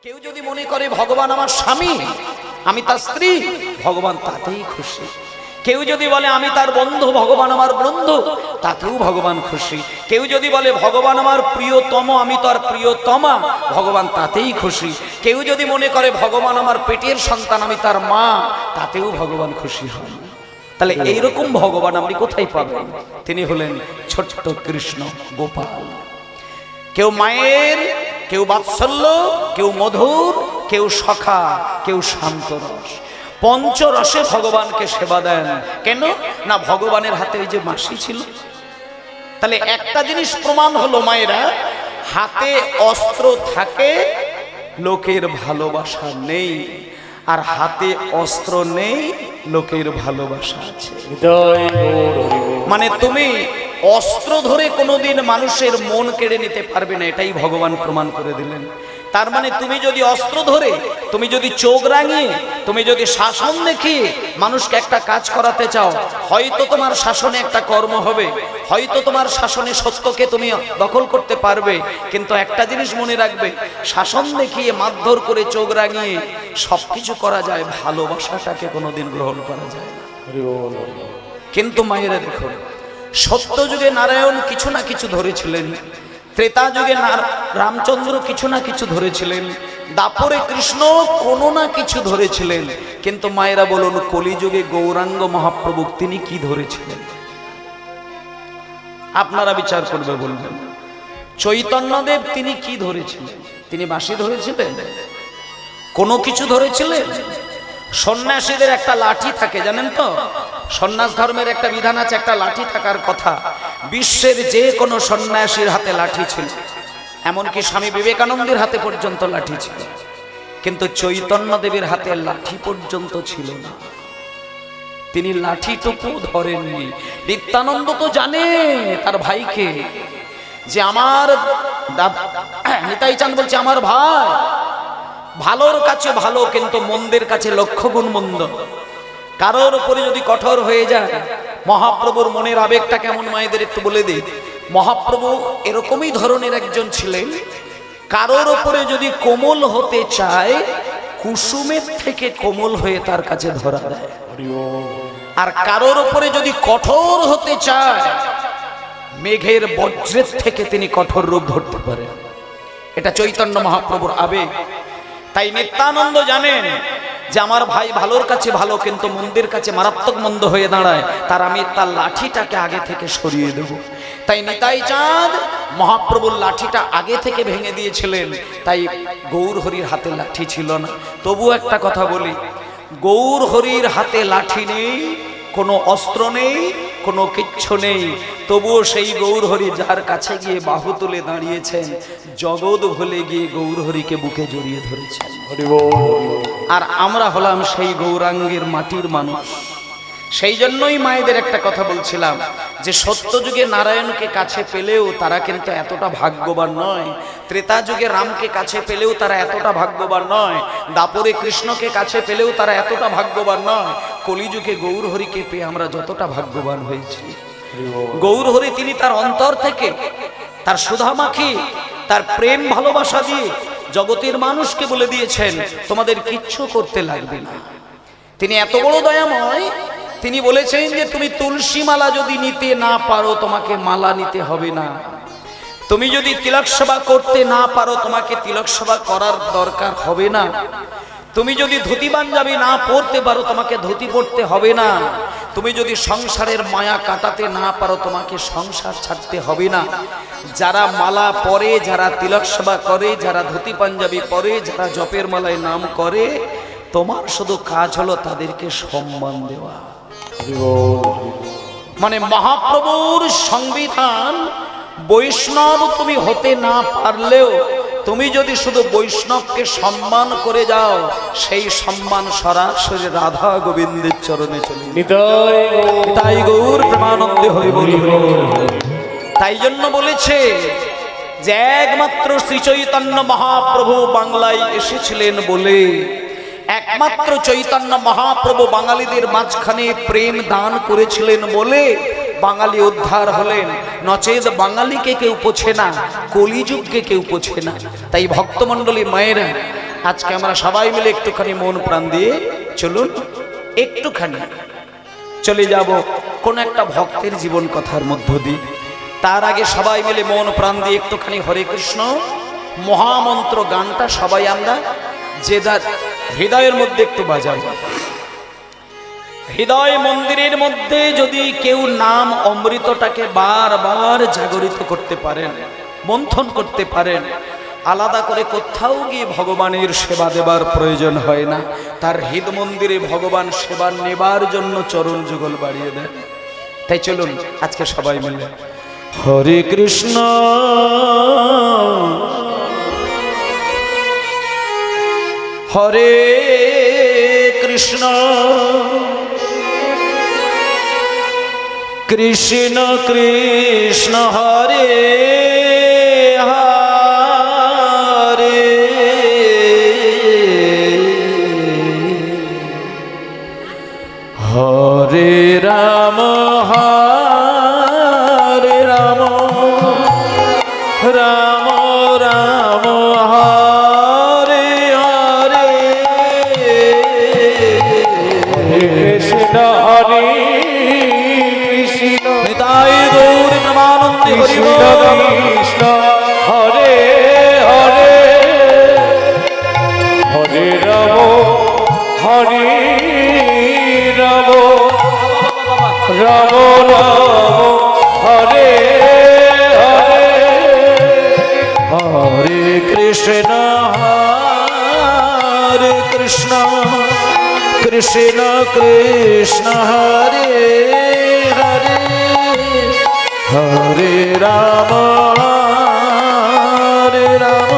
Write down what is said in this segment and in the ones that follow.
কেউ যদি মনে করে ভগবান আমার স্বামী, আমি তার স্ত্রী, ভগবান তাতেই খুশি। কেউ যদি বলে আমি তার বন্ধু, ভগবান আমার বন্ধু, তাতেও ভগবান খুশি। কেউ যদি বলে ভগবান আমার প্রিয়তম, আমি তার প্রিয়তমা, ভগবান তাতেই খুশি। কেউ যদি মনে করে ভগবান আমার পেটের সন্তান, আমি তার মা, তাতেও ভগবান খুশি হন। তাহলে এইরকম ভগবান আপনি কোথায় পাবেন? তিনি হলেন ছোট্ট কৃষ্ণ গোপাল। কেউ মায়ের, কেউ বাৎসল্য, কেউ মধুর, কেউ সখা, কেউ শান্তরস। পঞ্চরসে ভগবানকে সেবা দেন। কেন না? ভগবানের হাতে ওই যে মাসি ছিল। তাহলে একটা জিনিস প্রমাণ হলো মায়েরা, হাতে অস্ত্র থাকে, লোকের ভালোবাসা নেই, আর হাতে অস্ত্র নেই, লোকের ভালোবাসা আছে। মানে তুমি অস্ত্র ধরে কোনোদিন মানুষের মন কেড়ে নিতে পারবে না, এটাই ভগবান প্রমাণ করে দিলেন। তার মানে তুমি যদি অস্ত্র ধরে, তুমি যদি চোখ রাঙিয়ে, তুমি যদি শাসন দেখিয়ে মানুষকে একটা কাজ করাতে চাও, হয়তো তোমার শাসনে একটা কর্ম হবে, হয়তো তোমার শাসনে সত্যকে তুমি দখল করতে পারবে, কিন্তু একটা জিনিস মনে রাখবে, শাসন দেখিয়ে মারধর করে চোখ রাঙিয়ে সবকিছু করা যায়, ভালোবাসাটাকে কোনোদিন গ্রহণ করা যায় না। কিন্তু মায়েরা দেখুন, সত্য যুগে নারায়ণ কিছু না কিছু ধরেছিলেন, ত্রেতা যুগে রামচন্দ্র কিছু না কিছু ধরেছিলেন, দাপরে কৃষ্ণ কোনো না কিছু ধরেছিলেন, কিন্তু মায়েরা বলুন কলিযুগে গৌরাঙ্গ মহাপ্রভু তিনি কি ধরেছিলেন? আপনারা বিচার করবে, বলবেন। চৈতন্যদেব তিনি কি ধরেছিলেন? তিনি বাঁশি ধরেছিলেন? কোনো কিছু ধরেছিলেন? সন্ন্যাসীদের একটা লাঠি থাকে, জানেন তো? সন্ন্যাস ধর্মের একটা বিধান আছে, একটা লাঠি থাকার কথা। বিশ্বের যে কোনো সন্ন্যাসীর হাতে লাঠি ছিল, এমনকি স্বামী বিবেকানন্দের হাতে পর্যন্ত লাঠি ছিল, কিন্তু চৈতন্য দেবের হাতে লাঠি পর্যন্ত ছিল না। তিনি লাঠিটুকু ধরেননি। নিত্যানন্দ তো জানে তার ভাইকে, যে আমার নিতাই চাঁদ বলছে আমার ভাই ভালোর কাছে ভালো, কিন্তু মন্দের কাছে লক্ষ গুণ মন্দ। কারোর উপরে যদি কঠোর হয়ে যায়, মহাপ্রভুর মনের আবেগটা কেমন মায়েদের একটু বলে দিই। মহাপ্রভু এরকমই ধরনের একজন ছিলেন, কারোর উপরে যদি কোমল হতে চায়, কুসুমের থেকে কোমল হয়ে তার কাছে ধরা দেয়। আর কারোর উপরে যদি কঠোর হতে চায়, মেঘের বজ্রের থেকে তিনি কঠোর রূপ ধরতে পারেন। এটা চৈতন্য মহাপ্রভুর আবেগ। তাই নিত্যানন্দ জানেন যে আমার ভাই ভালোর কাছে ভালো, কিন্তু মন্দের কাছে মারাত্মক মন্দ হয়ে দাঁড়ায়, তার আমি তার লাঠিটাকে আগে থেকে সরিয়ে দেব। তাই নিতাই চাঁদ মহাপ্রভুর লাঠিটা আগে থেকে ভেঙে দিয়েছিলেন। তাই গৌর হরির হাতে লাঠি ছিল না। তবু একটা কথা বলি, গৌর হরির হাতে লাঠি নেই, কোনো অস্ত্র নেই, কোনো কিচ্ছু নেই, তবুও সেই গৌর হরি যার কাছে গিয়ে বাহু তুলে দাঁড়িয়েছেন, জগৎ ভুলে গিয়ে গৌর হরিকে বুকে জড়িয়ে ধরেছেন। আর আমরা হলাম সেই গৌরাঙ্গের মাটির মানুষ। সেই জন্যই মায়েদের একটা কথা বলছিলাম, যে সত্য যুগে নারায়ণকে কাছে পেলেও তারা কিন্তু এতটা ভাগ্যবান নয়, ত্রেতা যুগে রামকে কাছে পেলেও তারা এতটা ভাগ্যবান নয়, দাপরে কৃষ্ণকে কাছে পেলেও তারা এতটা ভাগ্যবান নয়, কলিযুগে গৌর হরিকে পেয়ে আমরা যতটা ভাগ্যবান হয়েছি। গৌর হরি তিনি তার অন্তর থেকে, তার সুধামাখি, তার প্রেম ভালোবাসা দিয়ে জগতের মানুষকে বলে দিয়েছেন তোমাদের কিচ্ছু করতে লাগবে না। তিনি এত বড় দয়াময়, তিনি বলেছেন যে তুমি তুলসী মালা যদি নিতে না পারো, তোমাকে মালা নিতে হবে না। তুমি যদি তিলক সেবা করতে না পারো, তোমাকে তিলক সেবা করার দরকার হবে না। তুমি যদি ধুতি পাঞ্জাবি না পরতে পারো, তোমাকে ধুতি পরতে হবে না। তুমি যদি সংসারের মায়া কাটাতে না পারো, তোমাকে সংসার ছাড়তে হবে না। যারা মালা পরে, যারা তিলক সেবা করে, যারা ধুতি পাঞ্জাবি পরে, যারা জপের মালায় নাম করে, তোমার শুধু কাজ হলো তাদেরকে সম্মান দেওয়া। মানে মহাপ্রভুর সংবিধান, বৈষ্ণব তুমি হতে না পারলেও তুমি যদি শুধু বৈষ্ণবকে সম্মান করে যাও, সেই সম্মান সরাসরি রাধা গোবিন্দের চরণে চলে। তাই গৌর প্রেমানন্দে হরি বল। তাই জন্য বলেছে যে একমাত্র শ্রী চৈতন্য মহাপ্রভু বাংলায় এসেছিলেন বলে, একমাত্র চৈতন্য মহাপ্রভু বাঙালিদের মাঝখানে প্রেম দান করেছিলেন বলে বাঙালি উদ্ধার হলেন। নচেত বাঙালিকে কেউ পোছে না, কলিযুগকে কেউ পোছে না। তাই ভক্তমণ্ডলী মায়েরা, আজকে আমরা সবাই মিলে একটুখানি মন প্রাণ দিয়ে চলুন, একটুখানি চলে যাব কোন একটা ভক্তের জীবন কথার মধ্য দিয়ে। তার আগে সবাই মিলে মন প্রাণ দিয়ে একটুখানি হরে কৃষ্ণ মহামন্ত্র গানটা সবাই আমরা যে যার হৃদয়ের মধ্যে একটু বাজাই। হৃদয় মন্দিরের মধ্যে যদি কেউ নাম অমৃতটাকে বারবার জাগরিত করতে পারেন, মন্থন করতে পারেন, আলাদা করে কোথাও গিয়ে ভগবানের সেবা দেবার প্রয়োজন হয় না। তার হৃদ মন্দিরে ভগবান সেবা নেবার জন্য চরণ যুগল বাড়িয়ে দেন। তাই চলুন আজকে সবাই মিলে হরে কৃষ্ণ হরে কৃষ্ণ কৃষ্ণ কৃষ্ণ হরে হরে হরে রাম হরে রাম রাম রাম হরে হরে কৃষ্ণ হরে কৃষ্ণ নিতাই গৌর প্রেমানন্দে হরি কৃষ্ণ হরে হরে হরে রাম হরে রাম রাম রাম হরে হরে হরে কৃষ্ণ হরে কৃষ্ণ কৃষ্ণ কৃষ্ণ হরে হরে হরে রাম হরে রাম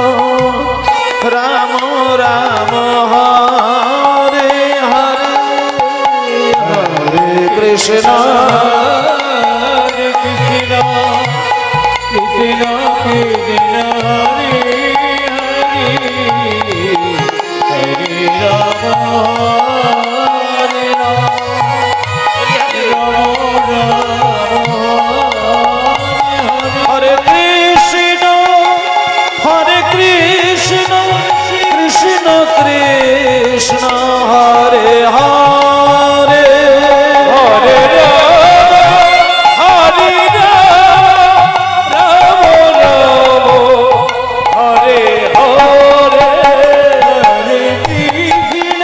রাম রাম হরে হরে হরে কৃষ্ণ হরে কৃষ্ণ কৃষ্ণ কৃষ্ণ হরে হরে হরে রাম কৃষ্ণ হরে হরে হরে হরে রাম রাম হরে হরে হরে কৃষ্ণ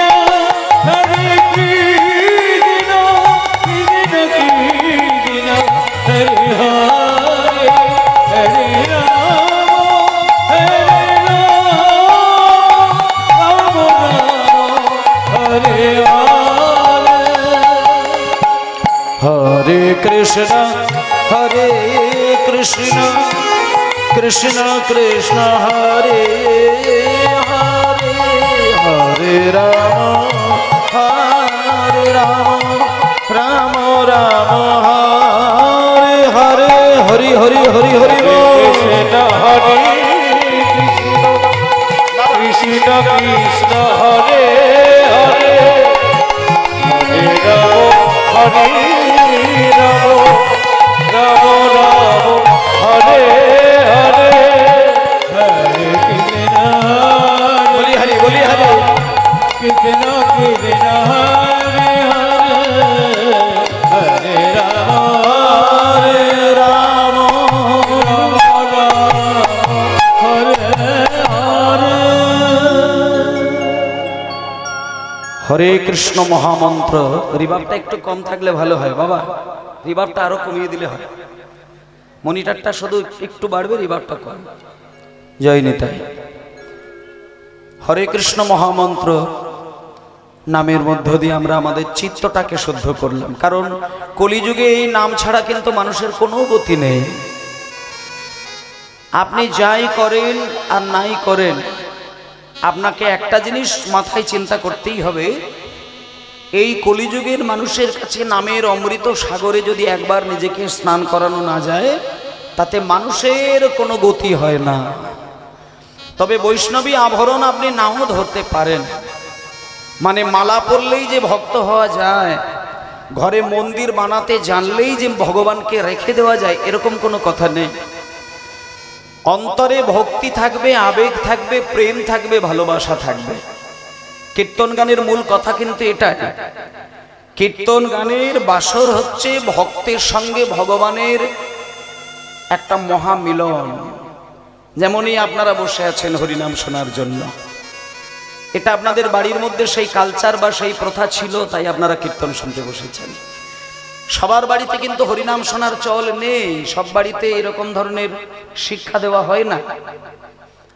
হরে কৃষ্ণ কৃষ্ণ কৃষ্ণ হরে হরে হরে রাম হরে হরে কৃষ্ণ হরে কৃষ্ণ কৃষ্ণ কৃষ্ণ হরে হরে হরে রাম রাম রাম হরে হরে হরি হরি হরি হরি কৃষ্ণ হরে কৃষ্ণ কৃষ্ণ হরে হরে হরে রাম হরে রাম রাম রাম হরে হরে হরে কৃষ্ণ বলি হরি বলি হরি কৃষ্ণ কৃষ্ণ হরে হরে হরে রাম হরে হরে হরে কৃষ্ণ মহামন্ত্র। রিভাবটা একটু কম থাকলে ভালো হয় বাবা, রিভাবটা আরো কমিয়ে দিলে হয়। মনিটরটা শুধু একটু বাড়বে, রিভাবটা কম। জয় নিতাই। হরে কৃষ্ণ মহামন্ত্র নামের মধ্য দিয়ে আমরা আমাদের চিত্তটাকে শুদ্ধ করলাম, কারণ কলিযুগে এই নাম ছাড়া কিন্তু মানুষের কোনো গতি নেই। আপনি যাই করেন আর নাই করেন, আপনাকে একটা জিনিস মাথায় চিন্তা করতেই হবে, এই কলিযুগের মানুষের কাছে নামের অমৃত সাগরে যদি একবার নিজেকে স্নান করানো না যায়, তাতে মানুষের কোনো গতি হয় না। তবে বৈষ্ণবী আভরণ আপনি নাও ধরতে পারেন, মানে মালা পরলেই যে ভক্ত হওয়া যায়, ঘরে মন্দির বানাতে জানলেই যে ভগবানকে রেখে দেওয়া যায়, এরকম কোনো কথা নেই। অন্তরে ভক্তি থাকবে, আবেগ থাকবে, প্রেম থাকবে, ভালোবাসা থাকবে। কীর্তন গানের মূল কথা কিন্তু এটাই। কীর্তন গানের বাসর হচ্ছে ভক্তের সঙ্গে ভগবানের একটা মহামিলন। যেমনই আপনারা বসে আছেন হরিনাম শোনার জন্য, এটা আপনাদের বাড়ির মধ্যে সেই কালচার বা সেই প্রথা ছিল, তাই আপনারা কীর্তন শুনতে বসেছেন। সবার বাড়িতে কিন্তু হরিনাম শোনার চল নেই, সব বাড়িতে এরকম ধরনের শিক্ষা দেওয়া হয় না।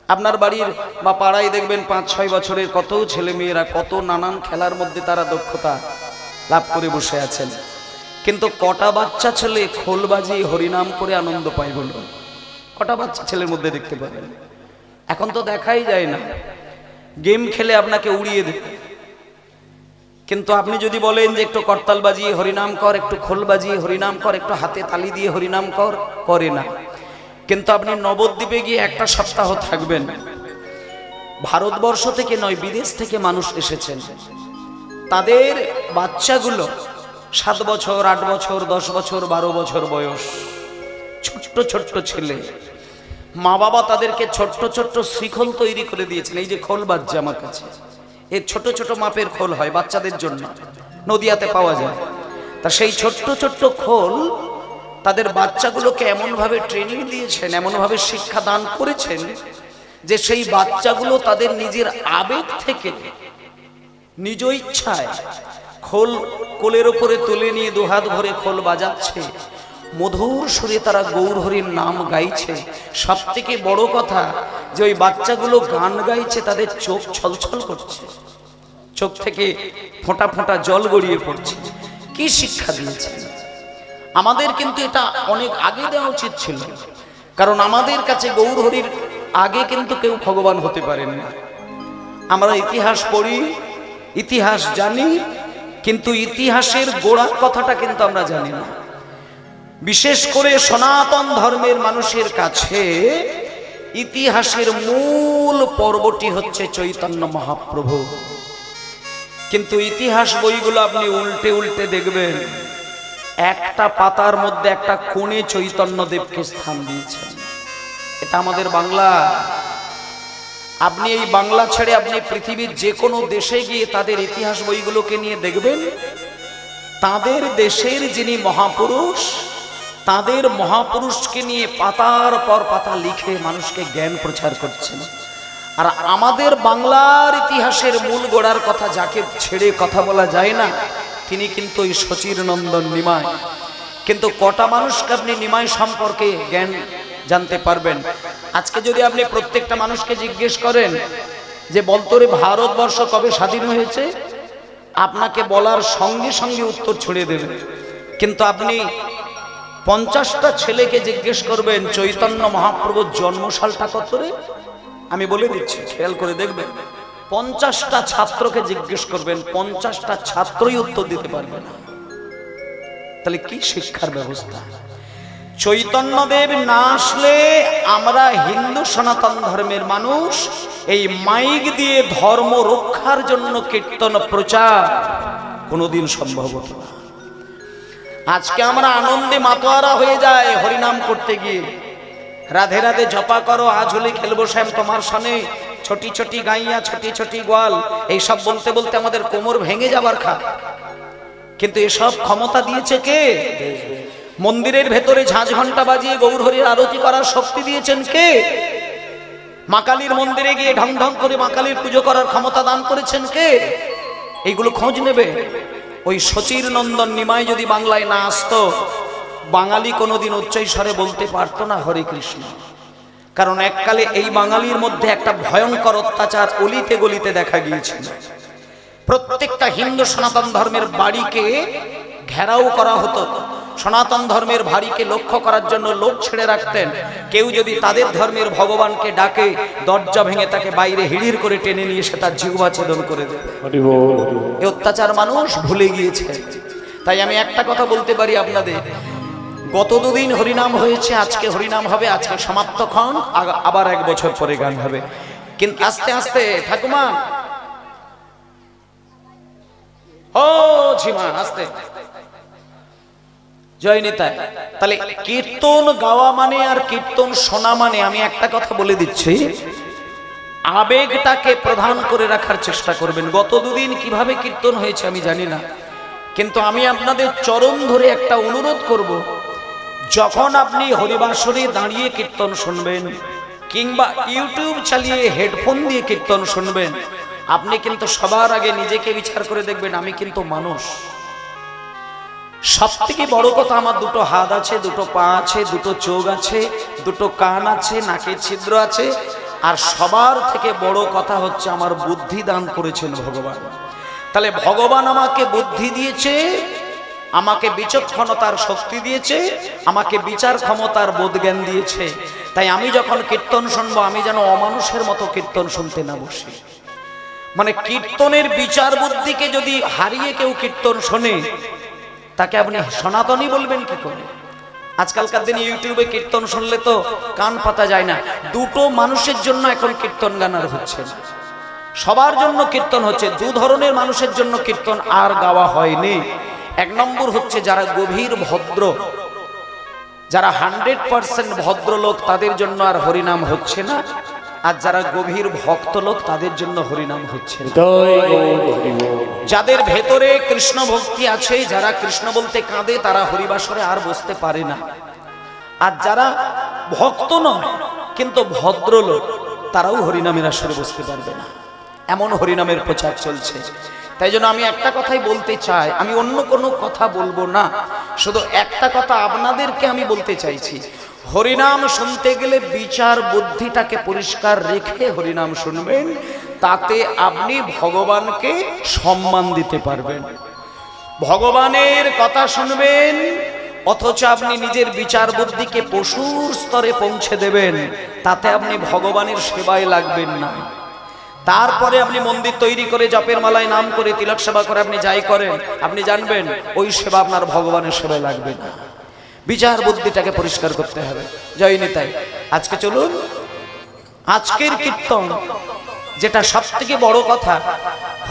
আপনার বাড়ির বা পাড়ায় দেখবেন 5-6 বছরের কত ছেলে মেয়েরা কত নানান খেলার মধ্যে তারা দক্ষতা লাভ করে বসে আছেন, কিন্তু কটা বাচ্চা ছেলে খোল বাজিয়ে হরিনাম করে আনন্দ পায় বলুন? কটা বাচ্চা ছেলের মধ্যে দেখতে পাবেন? এখন তো দেখাই যায় না। গেম খেলে আপনাকে উড়িয়ে দেবে, কিন্তু আপনি যদি বলেন যে একটু করতাল বাজিয়ে হরিনাম কর, একটু খোল বাজিয়ে হরিনাম কর, একটু হাতে তালি দিয়ে হরিনাম কর, করে না। কিন্তু আপনি নবদ্বীপে গিয়ে একটা সপ্তাহ থাকবেন, ভারতবর্ষ থেকে নয় বিদেশ থেকে মানুষ এসেছেন, তাদের বাচ্চাগুলো 7 বছর, 8 বছর, 10 বছর, 12 বছর বয়স, ছোট্ট ছোট্ট ছেলে। মা বাবা তাদেরকে ছোট্ট ছোট্ট শ্রীখোল তৈরি করে দিয়েছেন। এই যে খোল বাজছে আমার কাছে, এই ছোট ছোট মাপের খোল হয় বাচ্চাদের জন্য, নদিয়াতে পাওয়া যায়। তা সেই ছোট্ট ছোট্ট খোল তাদের বাচ্চাগুলোকে এমনভাবে ট্রেনিং দিয়েছেন, এমনভাবে শিক্ষা দান করেছেন যে সেই বাচ্চাগুলো তাদের নিজের আবেগ থেকে নিজ ইচ্ছায় খোল কোলের ওপরে তুলে নিয়ে দুহাত ভরে খোল বাজাচ্ছে, মধুর সুরে তারা গৌর হরির নাম গাইছে। সব থেকে বড় কথা যে ওই বাচ্চাগুলো গান গাইছে, তাদের চোখ ছলছল করছে, চোখ থেকে ফোঁটা ফোঁটা জল গড়িয়ে পড়ছে। কি শিক্ষা দিয়েছে! আমাদের কিন্তু এটা অনেক আগে দেওয়া উচিত ছিল, কারণ আমাদের কাছে গৌর হরির আগে কিন্তু কেউ ভগবান হতে পারেন না। আমরা ইতিহাস পড়ি, ইতিহাস জানি, কিন্তু ইতিহাসের গোড়ার কথাটা কিন্তু আমরা জানি না। বিশেষ করে সনাতন ধর্মের মানুষের কাছে ইতিহাসের মূল পর্বটি হচ্ছে চৈতন্য মহাপ্রভু। কিন্তু ইতিহাস বইগুলো আপনি উল্টে উল্টে দেখবেন, একটা পাতার মধ্যে একটা কোণে চৈতন্যদেবকে স্থান দিয়েছেন। এটা আমাদের বাংলা। আপনি এই বাংলা ছেড়ে আপনি পৃথিবীর যে কোনো দেশে গিয়ে তাদের ইতিহাস বইগুলোকে নিয়ে দেখবেন, তাদের দেশের যিনি মহাপুরুষ, তাদের মহাপুরুষকে নিয়ে পাতার পর পাতা লিখে মানুষকে জ্ঞান প্রচার করছেন। আর আমাদের বাংলার ইতিহাসের মূল গোড়ার কথা যাকে ছেড়ে কথা বলা যায় না, তিনি কিন্তু ওই শচীর নন্দন নিমাই। কিন্তু কটা মানুষকে আপনি নিমাই সম্পর্কে জ্ঞান জানতে পারবেন? আজকে যদি আপনি প্রত্যেকটা মানুষকে জিজ্ঞেস করেন যে বলতো রে ভারতবর্ষ কবে স্বাধীন হয়েছে, আপনাকে বলার সঙ্গে সঙ্গে উত্তর ছড়িয়ে দেবে। কিন্তু আপনি 50টা ছেলেকে জিজ্ঞেস করবেন চৈতন্য মহাপ্রভুর জন্মসালটা কত রে, আমি বলে দিচ্ছি, খেয়াল করে দেখবেন। 50টা ছাত্রকে জিজ্ঞেস করবেন, 50টা ছাত্রই উত্তর দিতে পারবে না। তাহলে কি শিক্ষার ব্যবস্থা! চৈতন্যদেব না আসলে আমরা হিন্দু সনাতন ধর্মের মানুষ এই মাইক দিয়ে ধর্ম রক্ষার জন্য কীর্তন প্রচার কোনোদিন সম্ভব হতো না। আজকে আমরা আনন্দে মাতোয়ারা হয়ে যায় হরিনাম করতে গিয়ে, রাধে রাধে জপা করো, আজ হলে খেলবো শ্যাম তোমার সনে, ছোটি ছোটি গাইয়া ছোটি ছোটি গোয়াল, এইসব বলতে বলতে আমাদের কোমর ভেঙে যাবার খা। কিন্তু এসব ক্ষমতা দিয়েছে কে? মন্দিরের ভেতরে ঝাঁঝ ঘন্টা বাজিয়ে গৌর হরির আরতি করার শক্তি দিয়েছেন কে? মা কালীর মন্দিরে গিয়ে ঢং ঢং করে মা কালীর পুজো করার ক্ষমতা দান করেছেন কে? এইগুলো খোঁজ নেবে। ওই শচীর নন্দন নিমাই যদি বাংলায় না আসতো, বাঙালি কোনোদিন উচ্চৈস্বরে বলতে পারতো না হরে কৃষ্ণ। কারণ এককালে এই বাঙালির মধ্যে একটা ভয়ঙ্কর অত্যাচার অলিতে গলিতে দেখা গিয়েছিল। প্রত্যেকটা হিন্দু সনাতন ধর্মের বাড়িকে ঘেরাও করা হতো, সনাতন ধর্মের বাড়িকে লক্ষ্য করার জন্য লোক ছেড়ে রাখতেন। কেউ যদি তাদের ধর্মের ভগবানকে ডাকে, দরজা ভেঙে তাকে বাইরে হিড়ির করে টেনে নিয়ে এসে তার জিহ্বা ছেদন করে দেবে। এই অত্যাচার মানুষ ভুলে গিয়েছে। তাই আমি একটা কথা বলতে পারি আপনাদের, গত দুদিন হরিনাম হয়েছে, আজকে হরিনাম হবে, আজকে সমাপ্তক্ষণ, আবার 1 বছর পরে গান হবে। কিন্তু আস্তে আস্তে ঠাকুমা, ও ঝিমা, আস্তে, জয় নিতাই। তাহলে কীর্তন গাওয়া মানে আর কীর্তন শোনা মানে, আমি একটা কথা বলে দিচ্ছি, আবেগটাকে প্রধান করে রাখার চেষ্টা করবেন। গত দুদিন কিভাবে কীর্তন হয়েছে আমি জানি না, কিন্তু আমি আপনাদের চরণ ধরে একটা অনুরোধ করব, যখন আপনি হরিবাসরে দাঁড়িয়ে কীর্তন শুনবেন কিংবা ইউটিউব চালিয়ে হেডফোন দিয়ে কীর্তন শুনবেন, আপনি কিন্তু সবার আগে নিজেকে বিচার করে দেখবেন, আমি কিন্তু মানুষ। সব থেকে বড় কথা, আমার দুটো হাত আছে, দুটো পা আছে, দুটো চোখ আছে, দুটো কান আছে, নাকে ছিদ্র আছে, আর সবার থেকে বড় কথা হচ্ছে আমার বুদ্ধি দান করেছেন ভগবান। তাহলে ভগবান আমাকে বুদ্ধি দিয়েছে, আমাকে বিচক্ষণতার শক্তি দিয়েছে, আমাকে বিচার ক্ষমতার বোধ জ্ঞান দিয়েছে। তাই আমি যখন কীর্তন শুনবো, আমি যেন অমানুষের মতো কীর্তন শুনতে না বসি। মানে কীর্তনের বিচার বুদ্ধিকে যদি হারিয়ে কেউ কীর্তন শোনে, তাকে আপনি সনাতনী বলবেন কি করে? আজকালকার দিনে ইউটিউবে কীর্তন শুনলে তো কান পাতা যায় না। দুটো মানুষের জন্য এখন কীর্তন গান আর হচ্ছে না, সবার জন্য কীর্তন হচ্ছে। দু ধরনের মানুষের জন্য কীর্তন আর গাওয়া হয়নি। এক নম্বর হচ্ছে যারা গভীর ভদ্র, যারা 100% ভদ্রলোক, তাদের জন্য আর হরিনাম হচ্ছে না। আর যারা গভীর ভক্ত লোক, তাদের জন্য হরিনাম হচ্ছে। যাদের ভেতরে কৃষ্ণ ভক্তি আছে, যারা কৃষ্ণ বলতে কাঁদে, তারা হরিবাসরে আর বসতে পারে না। আর যারা ভক্ত নয় কিন্তু ভদ্রলোক, তারাও হরিনামের আসরে বসতে পারবে না। এমন হরিনামের প্রচার চলছে। তাই জন্য আমি একটা কথাই বলতে চাই, আমি অন্য কোনো কথা বলবো না, শুধু একটা কথা আপনাদেরকে আমি বলতে চাইছি, হরিনাম শুনতে গেলে বিচার বুদ্ধিটাকে পরিষ্কার রেখে হরিনাম শুনবেন, তাতে আপনি ভগবানকে সম্মান দিতে পারবেন। ভগবানের কথা শুনবেন অথচ আপনি নিজের বিচার বুদ্ধিকে পশুর স্তরে পৌঁছে দেবেন, তাতে আপনি ভগবানের সেবায় লাগবেন না। তারপরে আপনি মন্দির তৈরি করে জপের মালায় নাম করে তিলক সেবা করে আপনি যাই করেন, আপনি জানবেন ওই সেবা আপনার ভগবানের সেবায় লাগবে না। বিচার বুদ্ধিটাকে পরিষ্কার করতে হবে। জয় নিতাই। আজকে চলুন, আজকের কীর্তন যেটা সব থেকে বড় কথা,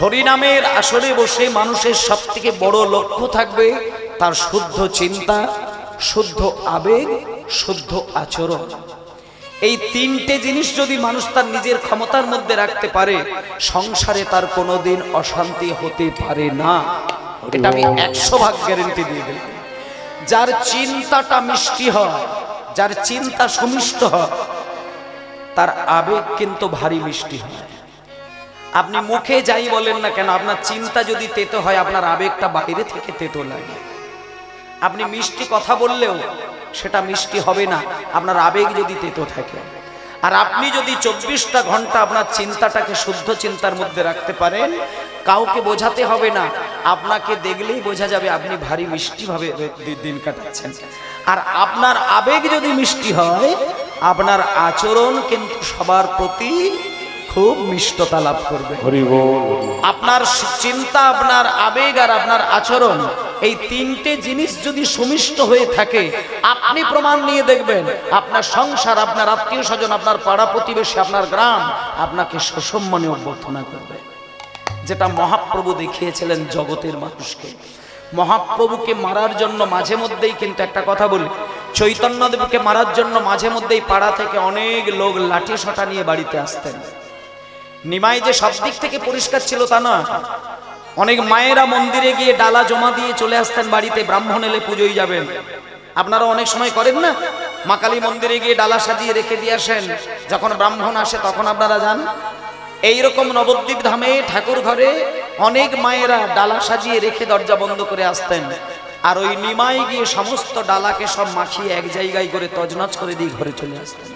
হরিনামের আসরে বসে মানুষের সব থেকে বড় লক্ষ্য থাকবে তার শুদ্ধ চিন্তা, শুদ্ধ আবেগ, শুদ্ধ আচরণ। এই তিনটে জিনিস যদি মানুষ তার নিজের ক্ষমতার মধ্যে রাখতে পারে, সংসারে তার কোনোদিন অশান্তি হতে পারে না। এটা আমি 100% গ্যারেন্টি দিয়ে দিলাম। যার চিন্তাটা মিষ্টি হয়, যার চিন্তা সুমিষ্ট হয়, তার আবেগ কিন্তু ভারী মিষ্টি হয়। আপনি মুখে যাই বলেন না কেন, আপনার চিন্তা যদি তেতো হয়, আপনার আবেগটা বাইরে থেকে তেতো লাগে। আপনি মিষ্টি কথা বললেও সেটা মিষ্টি হবে না, আপনার আবেগ যদি তেতো থাকে। আর আপনি যদি 24টা ঘন্টা আপনার চিন্তাটাকে শুদ্ধ চিন্তার মধ্যে রাখতে পারেন, কাউকে বোঝাতে হবে না, আপনাকে দেখলেই বোঝা যাবে আপনি ভারী মিষ্টিভাবে দিন কাটাচ্ছেন। আর আপনার আবেগ যদি মিষ্টি হয়, আপনার আচরণ কিন্তু সবার প্রতি খুব মিষ্টতা লাভ করবে। আপনার চিন্তা, আপনার আবেগ আর আপনার আচরণ, এই তিনটে জিনিস যদি সুমিষ্ট হয়ে থাকে, আপনি প্রমাণ নিয়ে দেখবেন আপনার সংসার, আপনার আত্মীয় স্বজন, আপনার পাড়া প্রতিবেশী, আপনার গ্রাম আপনাকে সসম্মানে অভ্যর্থনা করবে। যেটা মহাপ্রভু দেখিয়েছিলেন জগতের মানুষকে। মহাপ্রভুকে মারার জন্য মাঝে মধ্যেই, কিন্তু একটা কথা বলি, চৈতন্যদেবকে মারার জন্য মাঝে মধ্যেই পাড়া থেকে অনেক লোক লাঠি সোঁটা নিয়ে বাড়িতে আসতেন। নিমাই যে সব দিক থেকে পরিষ্কার ছিল তা না, অনেক মায়েরা মন্দিরে গিয়ে ডালা জমা দিয়ে চলে আসতেন বাড়িতে, ব্রাহ্মণ এলে পুজোই যাবেন। আপনারা অনেক সময় করেন না, মা কালী মন্দিরে গিয়ে ডালা সাজিয়ে রেখে দিয়ে আসেন, যখন ব্রাহ্মণ আসে তখন আপনারা যান। এইরকম নবদ্বীপ ধামে ঠাকুর ঘরে অনেক মায়েরা ডালা সাজিয়ে রেখে দরজা বন্ধ করে আসতেন, আর ওই নিমাই গিয়ে সমস্ত ডালাকে সব মাখিয়ে এক জায়গায় করে তজনজ করে দিয়ে ঘরে চলে আসতেন।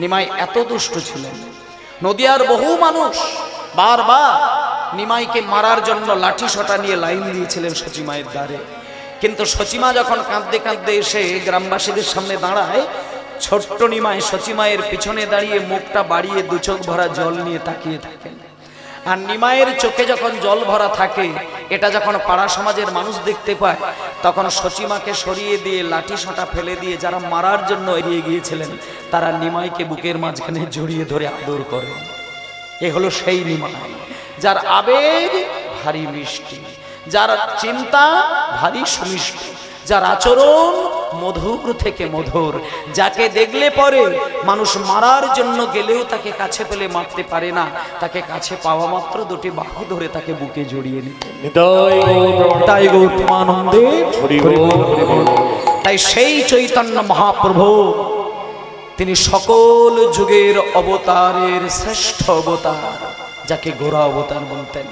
নিমাই এত দুষ্ট ছিলেন, নদিয়ার বহু মানুষ বারবার নিমাইকে মারার জন্য লাঠি সোঁটা নিয়ে লাইন দিয়েছিলেন সচিমায়ের দ্বারে। কিন্তু সচিমা যখন কাঁদতে কাঁদতে এসে গ্রামবাসীদের সামনে দাঁড়ায়, ছোট্ট নিমাই সচিমায়ের পিছনে দাঁড়িয়ে মুখটা বাড়িয়ে দু চোখ ভরা জল নিয়ে তাকিয়ে থাকেন। আর নিমাইয়ের চোখে যখন জল ভরা থাকে, এটা যখন পাড়া সমাজের মানুষ দেখতে পায়, তখন সচিমাকে সরিয়ে দিয়ে লাঠি সোঁটা ফেলে দিয়ে যারা মারার জন্য এগিয়ে গিয়েছিলেন, তারা নিমাইকে বুকের মাঝখানে জড়িয়ে ধরে আদর করে। এ হলো সেই নিমাই, যার আবেগ ভারী মিষ্টি, যার চিন্তা ভারী সুমিষ্ট, যার আচরণ মধুর থেকে মধুর, যাকে দেখলে পরে মানুষ মারার জন্য গেলেও তাকে কাছে পেলে মারতে পারে না, তাকে কাছে পাওয়া মাত্র দুটি বাহু ধরে তাকে বুকে জড়িয়ে নিতেন। তাই সেই চৈতন্য মহাপ্রভু তিনি সকল যুগের অবতারের শ্রেষ্ঠ অবতার, যাকে গোরা অবতার বলতেন।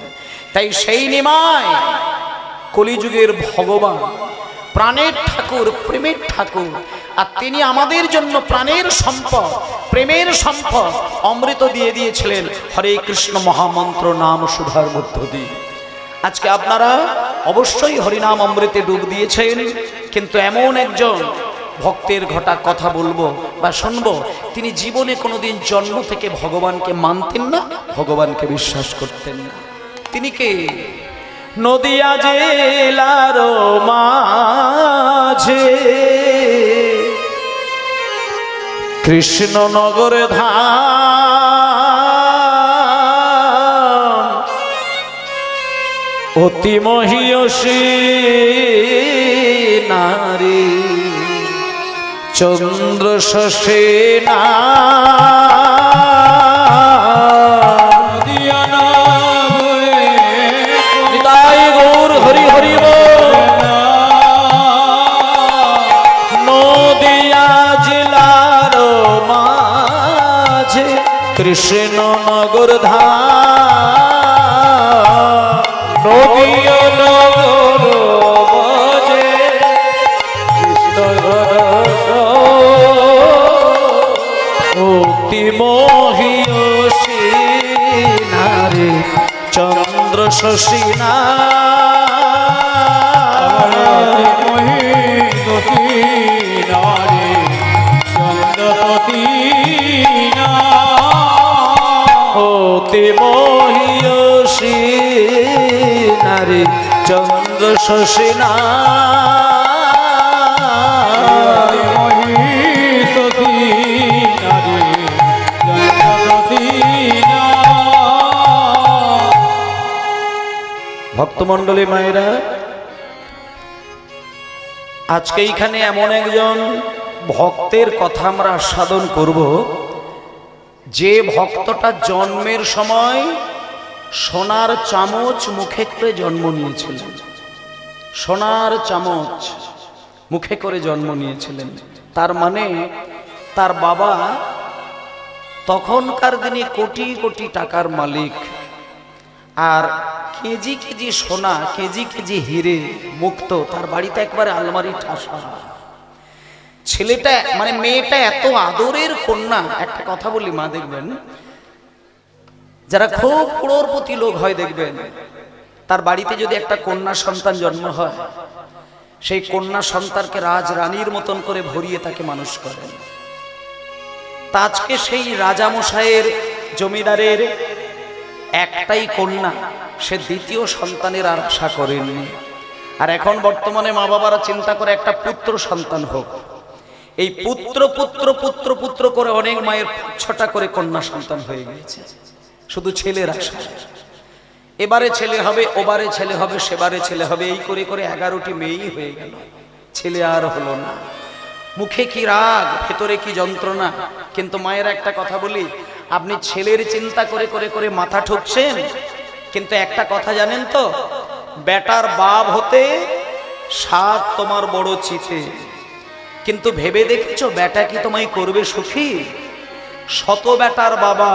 তাই সেই নিমায় কলিযুগের ভগবান, প্রাণের ঠাকুর, প্রেমের ঠাকুর, আর তিনি আমাদের জন্য প্রাণের সম্পদ, প্রেমের সম্পদ অমৃত দিয়ে দিয়েছিলেন হরে কৃষ্ণ মহামন্ত্র নাম সুধার মধ্য দিয়ে। আজকে আপনারা অবশ্যই হরিনাম অমৃতে ডুব দিয়েছেন, কিন্তু এমন একজন ভক্তের ঘটা কথা বলবো বা শুনবো, তিনি জীবনে কোনোদিন জন্ম থেকে ভগবানকে মানতেন না, ভগবানকে বিশ্বাস করতেন না। তিনি কে? নদিয়া জেলার মাঝে কৃষ্ণনগর ধাম, অতি মহিয়সী নারী চন্দ্র সসেনা, হরি হরি নদিয়া জেলার মাঝে কৃষ্ণনগর ধাম, নদিয়া নগর মাঝে অতি মহিয়সী নারী চন্দ্র শশীনা, অতি মহিয়সী নারী চন্দ্র শশীনা, ভক্তমণ্ডলী মায়েরা, আজকে এইখানে এমন একজন ভক্তের কথা আমরা আস্বাদন করব, যে ভক্তটা জন্মের সময় সোনার চামচ মুখে করে জন্ম নিয়েছিলেন, সোনার চামচ মুখে করে জন্ম নিয়েছিলেন। তার মানে তার বাবা তখনকার দিনে কোটি কোটি টাকার মালিক, আর কেজি কেজি সোনা, কেজি কেজি হিরে মুক্ত তার বাড়িতে একবারে আলমারি ঠাসা। ছেলেটা মানে মেয়েটা এত আদরের কন্যা। একটা কথা বলি মা, দেখবেন যারা খুব ক্রোড়পতি লোক হয়, দেখবেন তার বাড়িতে যদি একটা কন্যা সন্তান জন্ম হয়, সেই কন্যা সন্তানকে রাজরানীর মতন করে ভরিয়ে তাকে মানুষ করেন। তা আজকে সেই রাজামশাইয়ের, জমিদারের একটাই কন্যা, সে দ্বিতীয় সন্তানের আর আশা করেননি। আর এখন বর্তমানে মা বাবারা চিন্তা করে একটা পুত্র সন্তান হোক। এই পুত্র পুত্র পুত্র পুত্র করে অনেক মায়ের 6টা করে কন্যা সন্তান হয়ে গেছে, শুধু ছেলের আশা। এবারে ছেলে হবে, ওবারে ছেলে হবে, সেবারে ছেলে হবে, এই করে করে 11টি মেয়েই হয়ে গেল, ছেলে আর হলো না। মুখে কি রাগ, ভেতরে কি যন্ত্রণা। কিন্তু মায়ের একটা কথা বলি, আপনি ছেলের চিন্তা করে করে করে মাথা ঠুকছেন, কিন্তু একটা কথা জানেন তো, বেটার বাপ হতে সাত তোমার বড় চিতে, কিন্তু ভেবে দেখেছো বেটা কি তোমায় করবে সুখী? শত বেটার বাবা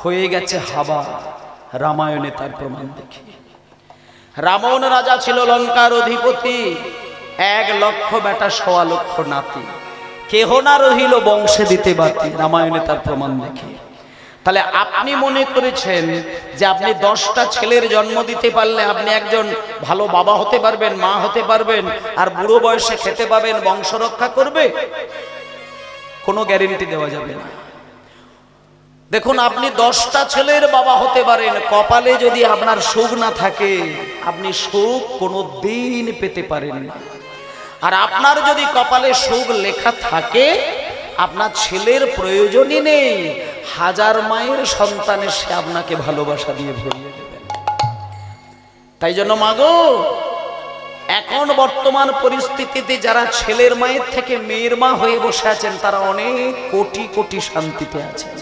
হয়ে গেছে হাবা, রামায়ণে তার প্রমাণ দেখি। রাবণ রাজা ছিল লঙ্কার অধিপতি, 1 লক্ষ বেটা 1.25 লক্ষ নাতি, কেহ না রহিল বংশে দিতে বাতি, রামায়ণে তার প্রমাণ দেখি। তাহলে আপনি মনে করেছেন যে আপনি 10টা ছেলের জন্ম দিতে পারলে আপনি একজন ভালো বাবা হতে পারবেন, মা হতে পারবেন, আর বুড়ো বয়সে খেতে পাবেন, বংশ রক্ষা করবে? কোনো গ্যারেন্টি দেওয়া যাবে না। দেখুন, আপনি 10টা ছেলের বাবা হতে পারেন, কপালে যদি আপনার সুখ না থাকে আপনি সুখ কোনো দিন পেতে পারেন না। আর আপনার যদি কপালে সুখ লেখা থাকে, আপনার ছেলের প্রয়োজনই নেই, 1000 মায়ের সন্তানের সে আপনাকে ভালোবাসা দিয়ে ভরিয়ে দেবেন। তাই জন্য মাগো, এখন বর্তমান পরিস্থিতিতে যারা ছেলের মায়ের থেকে মেয়ের মা হয়ে বসে আছেন তারা অনেক কোটি কোটি শান্তিতে আছেন।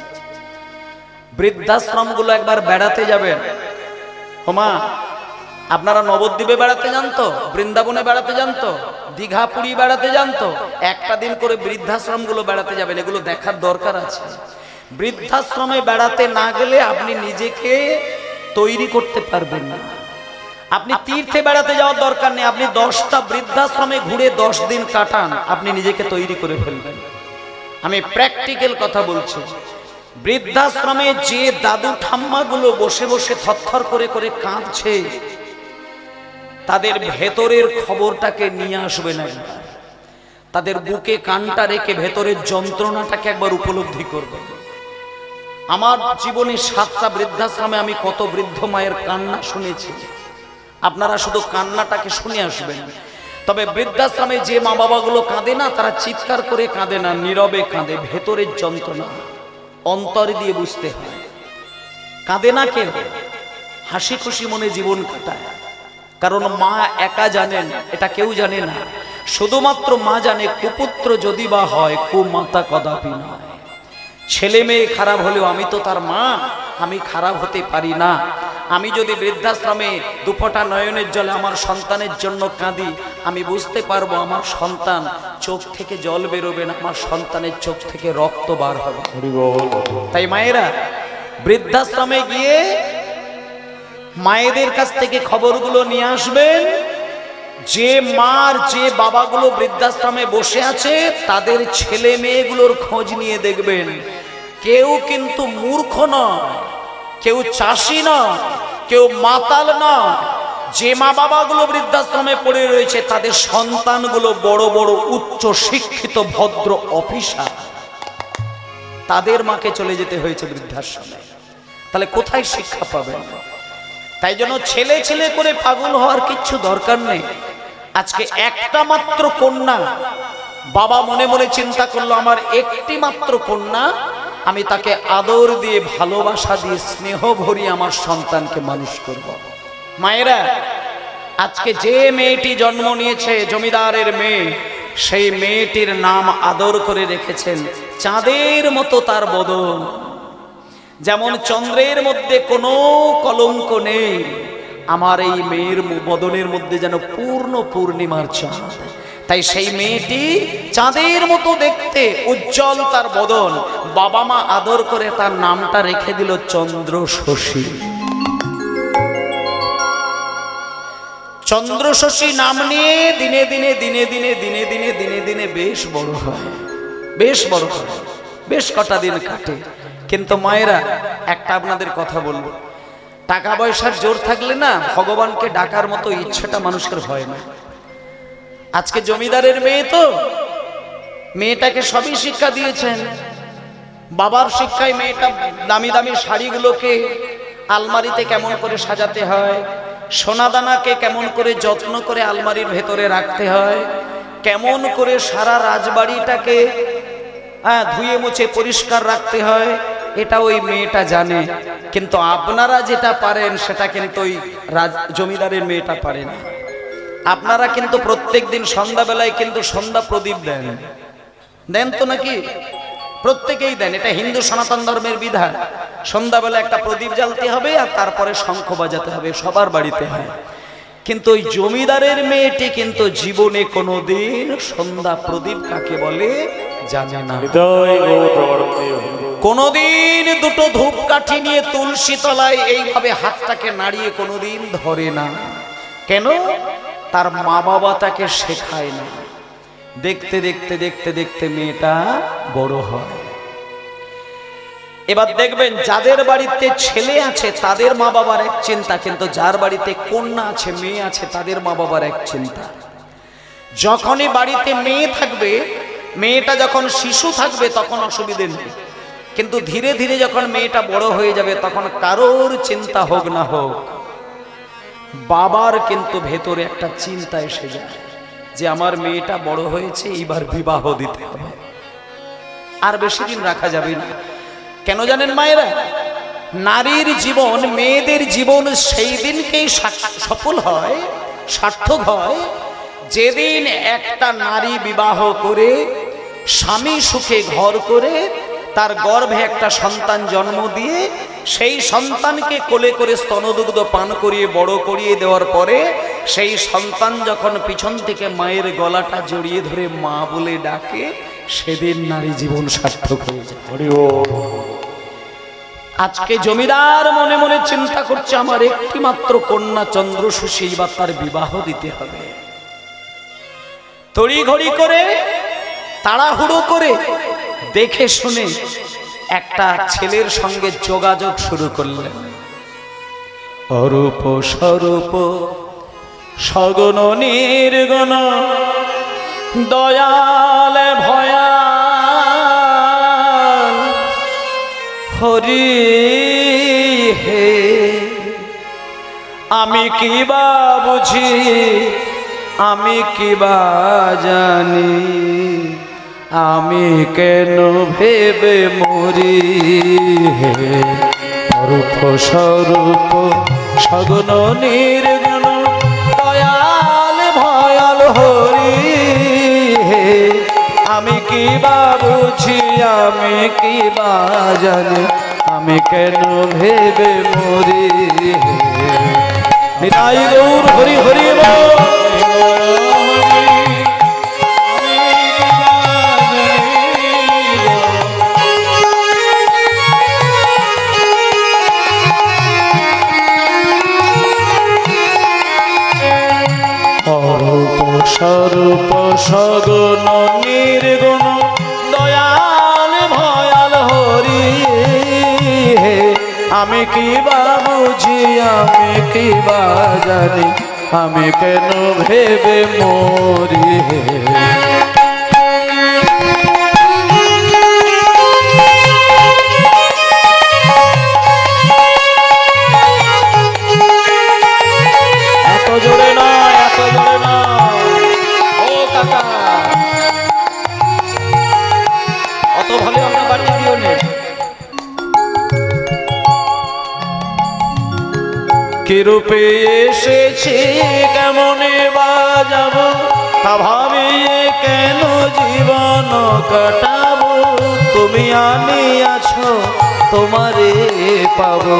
বৃদ্ধাশ্রমগুলো একবার বেড়াতে যাবেন। ওমা, আপনারা নবদ্বীপে বেড়াতে যান তো, বৃন্দাবনে বেড়াতে যান তো, দীঘা পুরী বেড়াতে যান তো, একটা দিন করে বৃদ্ধাশ্রমগুলো বেড়াতে যাবেন, এগুলো দেখার দরকার আছে। বৃদ্ধাশ্রমে বেড়াতে না গেলে আপনি নিজেকে তৈরি করতে পারবেন না। আপনি তীর্থে বেড়াতে যাওয়ার দরকার নেই, আপনি 10টা বৃদ্ধাশ্রমে ঘুরে 10 দিন কাটান, আপনি নিজেকে তৈরি করে ফেলবেন। আমি প্র্যাকটিক্যাল কথা বলছি। বৃদ্ধাশ্রমে যে দাদু ঠাম্মাগুলো বসে বসে থরথর করে করে কাঁদছে, তাদের ভেতরের খবরটাকে নিয়ে আসবেন একবার, তাদের বুকে কানটা রেখে ভেতরের যন্ত্রণাটাকে একবার উপলব্ধি করবেন। আমার জীবনে 7টা বৃদ্ধাশ্রমে আমি কত বৃদ্ধ মায়ের কান্না শুনেছি, আপনারা শুধু কান্নাটাকে শুনে আসবেন। তবে বৃদ্ধাশ্রমে যে মা বাবাগুলো কাঁদে না, তারা চিৎকার করে কাঁদে না, নীরবে কাঁদে, ভেতরের যন্ত্রণা অন্তর দিয়ে বুঝতে হয়। কাঁদে না কেন? হাসি খুশি মনে জীবন কাটায়। কারণ মা একা জানেন, এটা কেউ জানে না, শুধুমাত্র মা জানে কুপুত্র যদি বা হয় কুমাতা কদাপি নয়। ছেলে মেয়ে খারাপ হলেও আমি তো তার মা, আমি খারাপ হতে পারি না। আমি যদি বৃদ্ধাশ্রমে দুফোঁটা নয়নের জলে আমার সন্তানের জন্য কাঁদি, আমি বুঝতে পারবো আমার সন্তান চোখ থেকে জল বেরোবে না, আমার সন্তানের চোখ থেকে রক্ত বার হবে। তাই মায়েরা বৃদ্ধাশ্রমে গিয়ে মায়েদের কাছ থেকে খবরগুলো নিয়ে আসবেন। যে মার যে বাবাগুলো বৃদ্ধাশ্রমে বসে আছে তাদের ছেলে মেয়েগুলোর খোঁজ নিয়ে দেখবেন। কেউ কিন্তু মূর্খ নয়, কেউ চাষি নয়, কেউ মাতাল নয়। যে মা বাবাগুলো বৃদ্ধাশ্রমে পড়ে রয়েছে তাদের সন্তানগুলো বড় বড় উচ্চ শিক্ষিত ভদ্র অফিসার, তাদের মাকে চলে যেতে হয়েছে বৃদ্ধাশ্রমে। তাহলে কোথায় শিক্ষা পাবেন? তাই জন্য ছেলে ছেলে করে পাগল হওয়ার কিচ্ছু দরকার নেই। আজকে একটা মাত্র কন্যা, বাবা মনে মনে চিন্তা করলো আমার একটি মাত্র কন্যা, আমি তাকে আদর দিয়ে ভালোবাসা দিয়ে স্নেহ ভরিয়ে আমার সন্তানকে মানুষ করব। মায়েরা, আজকে যে মেয়েটি জন্ম নিয়েছে জমিদারের মেয়ে, সেই মেয়েটির নাম আদর করে রেখেছেন চাঁদের মতো তার বদন। যেমন চন্দ্রের মধ্যে কোনো কলঙ্ক নেই, আমার এই মেয়ের বদনের মধ্যে যেন পূর্ণ পূর্ণিমার চাঁদ। তাই সেই মেয়েটি চাঁদের মতো দেখতে, উজ্জ্বল তার বদন। বাবা মা আদর করে তার নামটা রেখে দিল চন্দ্র শশী। চন্দ্র শশী নাম নিয়ে দিনে দিনে দিনে দিনে দিনে দিনে দিনে দিনে বেশ বড় হয়, বেশ বড় হয়, বেশ কটা দিন কাটে। কিন্তু মায়েরা, একটা আপনাদের কথা বলবো, টাকা পয়সার জোর থাকলে না ভগবানকে ডাকার মতো ইচ্ছাটা মানুষের হয় না। আজকে জমিদারের মেয়ে তো, মেয়েটাকে সবই শিক্ষা দিয়েছেন। বাবার শিক্ষায় মেয়েটা দামি দামি শাড়িগুলোকে আলমারিতে কেমন করে সাজাতে হয়, সোনাদানাকে কেমন করে যত্ন করে আলমারির ভেতরে রাখতে হয়, কেমন করে সারা রাজবাড়িটাকে ধুয়ে মুছে পরিষ্কার রাখতে হয়, এটা ওই মেয়েটা জানে। কিন্তু আপনারা যেটা পারেন সেটা কিন্তু ওই জমিদারের মেয়েটা পারে না। আপনারা কিন্তু প্রত্যেক দিন সন্ধ্যাবেলায় কিন্তু সন্ধ্যা প্রদীপ দেন, দেন তো নাকি? প্রত্যেকেই দেন, এটা হিন্দু সনাতন ধর্মের বিধান। সন্ধ্যাবেলা একটা প্রদীপ জ্বালতে হবে আর তারপরে শঙ্খ বাজাতে হবে, সবার বাড়িতে হয়। কিন্তু ওই জমিদারের মেয়েটি কিন্তু জীবনে কোনোদিন সন্ধ্যা প্রদীপ কাকে বলে জানে না। কোনোদিন দুটো ধূপকাঠি নিয়ে তুলসী তলায় এইভাবে হাতটাকে নাড়িয়ে কোনোদিন ধরে না। কেন? তার মা বাবা তাকে শেখায় না। দেখতে দেখতে দেখতে দেখতে মেয়েটা বড় হয়। এবার দেখবেন যাদের বাড়িতে ছেলে আছে তাদের মা বাবার এক চিন্তা, কিন্তু যার বাড়িতে কন্যা আছে, মেয়ে আছে, তাদের মা বাবার এক চিন্তা। যখনই বাড়িতে মেয়ে থাকবে, মেয়েটা যখন শিশু থাকবে তখন অসুবিধে নেই, কিন্তু ধীরে ধীরে যখন মেয়েটা বড় হয়ে যাবে তখন কারোর চিন্তা হোক না হোক, বাবার কিন্তু ভেতরে একটা চিন্তা এসে যায় যে আমার মেয়েটা বড় হয়েছে, এইবার বিবাহ দিতে হবে, আর বেশি দিন রাখা যাবে না। কেন জানেন মায়েরা? নারীর জীবন, মেয়েদের জীবন সেই দিনকেই সফল হয় সার্থক হয় যেদিন একটা নারী বিবাহ করে স্বামী সুখে ঘর করে তার গর্ভে একটা সন্তান জন্ম দিয়ে সেই সন্তানকে কোলে করে স্তনদুগ্ধ পান করিয়ে বড় করিয়ে দেওয়ার পরে সেই সন্তান যখন পিছন থেকে মায়ের গলাটা জড়িয়ে ধরে মা বলে ডাকে, সেদিন নারী জীবন সার্থক হয়ে যায়। আজকে জমিদার মনে মনে চিন্তা করছে আমার একটি মাত্র কন্যা চন্দ্রসুষী, এবার তার বিবাহ দিতে হবে। তড়িঘড়ি করে তাড়াহুড়ো করে দেখে শুনে একটা ছেলের সঙ্গে যোগাযোগ শুরু করলেন। অরূপ স্বরূপ সগুণ নির্গুণ দয়াল ভয়াল হরি হে, আমি কি বা বুঝি আমি কি বা জানি, আমি কেন ভেবে মরি হে। অরূপ স্বরূপ সগুণ নির্গুণ দয়াল ভয়াল হরি হে, আমি কি বা বুঝি আমি কি বা জানি, আমি কেন ভেবে মরি হে। নিতাই গৌর হরি হরি বল। স্বরূপ সগুণ নির্গুণ দয়াল ভয়াল হরি হে, আমি কি বা বুঝি আমি কি বা জানি, আমি কেন ভেবে মরি হে। এত জোরে না, এত জোরে না অত ভালো আমরা বাড়ি দিও নে। কি রূপে এসেছি কেমনে বাজাবো, তা ভাবিয়ে কেন জীবন কাটাবো। তুমি আনিয়াছো তোমারে পাবো,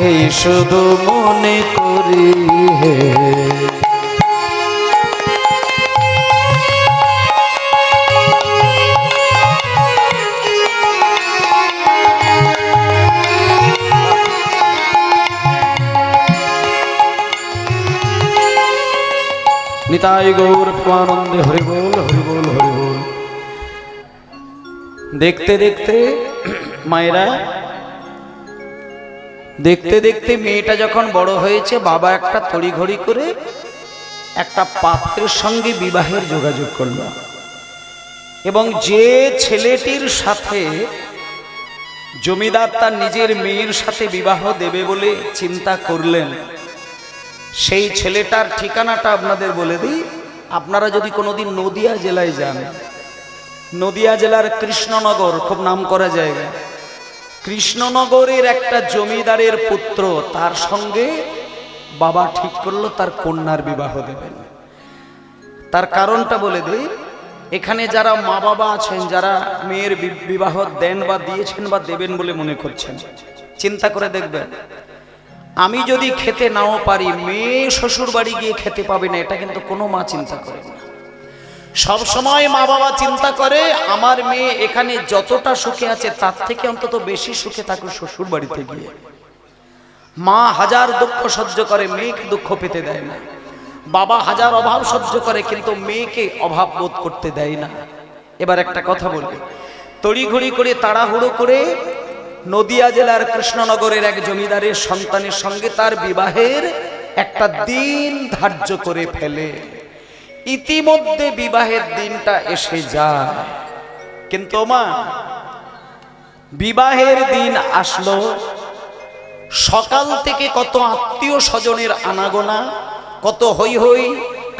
এই শুধু মনে করি হে। নিতাই গৌর প্রেমানন্দে হরি বল হরি বল হরি বল। দেখতে দেখতে মায়েরা দেখতে দেখতে মেয়েটা যখন বড় হয়েছে, বাবা একটা তড়িঘড়ি করে একটা পাত্রের সঙ্গে বিবাহের যোগাযোগ করল এবং যে ছেলেটির সাথে জমিদার তার নিজের মেয়ের সাথে বিবাহ দেবে বলে চিন্তা করলেন, সেই ছেলেটার ঠিকানাটা আপনাদের বলে দিই। আপনারা যদি কোনোদিন নদিয়া জেলায় যান, নদিয়া জেলার কৃষ্ণনগর খুব নামকরা জায়গা, কৃষ্ণনগরের একটা জমিদারের পুত্র, তার সঙ্গে বাবা ঠিক করলো তার কন্যার বিবাহ দেবেন। তার কারণটা বলে দিই। এখানে যারা মা বাবা আছেন, যারা মেয়ের বিবাহ দেন বা দিয়েছেন বা দেবেন বলে মনে করছেন, চিন্তা করে দেখবেন, আমি যদি খেতে নাও পারি, মেয়ে শ্বশুর বাড়ি গিয়ে খেতে পাবে না, এটা কিন্তু কোনো মা চিন্তা করে না। সব সময় মা বাবা চিন্তা করে আমার মেয়ে এখানে যতটা সুখে আছে তার থেকে অন্তত বেশি সুখে থাকুক শ্বশুর বাড়িতে গিয়ে। মা হাজার দুঃখ সহ্য করে, মেয়েকে দুঃখ পেতে দেয় না। বাবা হাজার অভাব সহ্য করে, কিন্তু মেয়েকে অভাব বোধ করতে দেয় না। এবার একটা কথা বলি, তড়িঘড়ি করে তাড়াহুড়ো করে নদিয়া জেলার কৃষ্ণনগরের এক জমিদারের সন্তানের সঙ্গে তার বিবাহের একটা দিন ধার্য করে ফেলে। ইতিমধ্যে বিবাহের দিনটা এসে যায়, কিন্তু মা বিবাহের দিন আসলো, সকাল থেকে কত আত্মীয় স্বজনের আনাগোনা, কত হই হই,